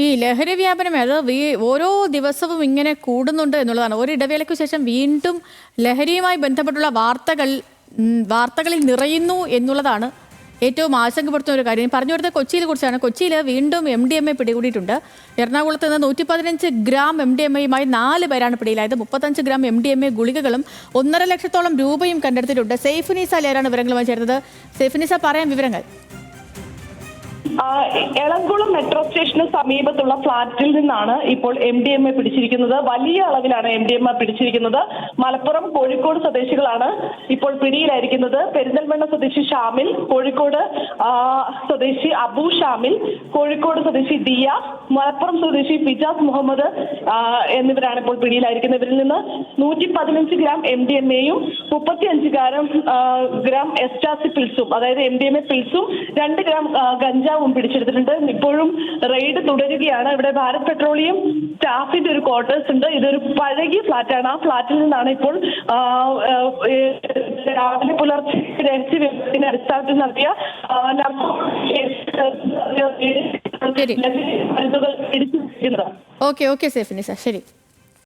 ഈ ലഹരി വ്യാപനം അത് ഓരോ ദിവസവും ഇങ്ങനെ കൂടുന്നുണ്ട് എന്നുള്ളതാണ്. ഒരു ഇടവേളയ്ക്ക് ശേഷം വീണ്ടും ലഹരിയുമായി ബന്ധപ്പെട്ടുള്ള വാർത്തകളിൽ നിറയുന്നു എന്നുള്ളതാണ് ഏറ്റവും ആശങ്കപ്പെടുത്തുന്ന ഒരു കാര്യം. പറഞ്ഞു കൊടുത്ത കൊച്ചിയെ കുറിച്ചാണ്. കൊച്ചിയിൽ വീണ്ടും MDMA പിടികൂടിയിട്ടുണ്ട്. എറണാകുളത്ത് നിന്ന് 115 ഗ്രാം MDMAയുമായി 4 പേരാണ് പിടിയിലായത്. 35 ഗ്രാം MDMA ഗുളികകളും 1.5 ലക്ഷത്തോളം രൂപയും കണ്ടെടുത്തിട്ടുണ്ട്. സൈഫുനിസ ലേരാണ് വിവരങ്ങളുമായി ചേർന്നത്. സൈഫുനിസ, പറയാൻ വിവരങ്ങൾ. എളംകുളം മെട്രോ സ്റ്റേഷന് സമീപത്തുള്ള ഫ്ളാറ്റിൽ നിന്നാണ് ഇപ്പോൾ MDMA പിടിച്ചിരിക്കുന്നത്. വലിയ അളവിലാണ് MDMA പിടിച്ചിരിക്കുന്നത്. മലപ്പുറം, കോഴിക്കോട് സ്വദേശികളാണ് ഇപ്പോൾ പിടിയിലായിരിക്കുന്നത്. പെരിന്തൽമണ്ണ സ്വദേശി ഷാമിൽ, കോഴിക്കോട് സ്വദേശി അബു ഷാമിൽ, കോഴിക്കോട് സ്വദേശി ദിയ, മലപ്പുറം സ്വദേശി ഫിജാസ് മുഹമ്മദ് എന്നിവരാണ് ഇപ്പോൾ പിടിയിലായിരിക്കുന്നത്. ഇവരിൽ നിന്ന് 115 ഗ്രാം MDMAയും 35 ഗ്രാം എസ്റ്റാസി പിൽസും, അതായത് MDMA പിൽസും 2 ഗ്രാം ഗഞ്ചാവും പിടിച്ചെടുത്തിട്ടുണ്ട്. ഇപ്പോഴും റെയ്ഡ് തുടരുകയാണ്. ഇവിടെ ഭാരത് പെട്രോളിയം സ്റ്റാഫിന്റെ ഒരു ക്വാർട്ടേഴ്സ് ഉണ്ട്. ഇതൊരു പഴകിയ ഫ്ളാറ്റാണ്. ആ ഫ്ളാറ്റിൽ നിന്നാണ് ഇപ്പോൾ രാവിലെ പുലർച്ചെ രഹസ്യവിവരത്തിന്റെ അടിസ്ഥാനത്തിൽ നടത്തിയ ഓക്കെ സൈഫുനിസ, ശരി.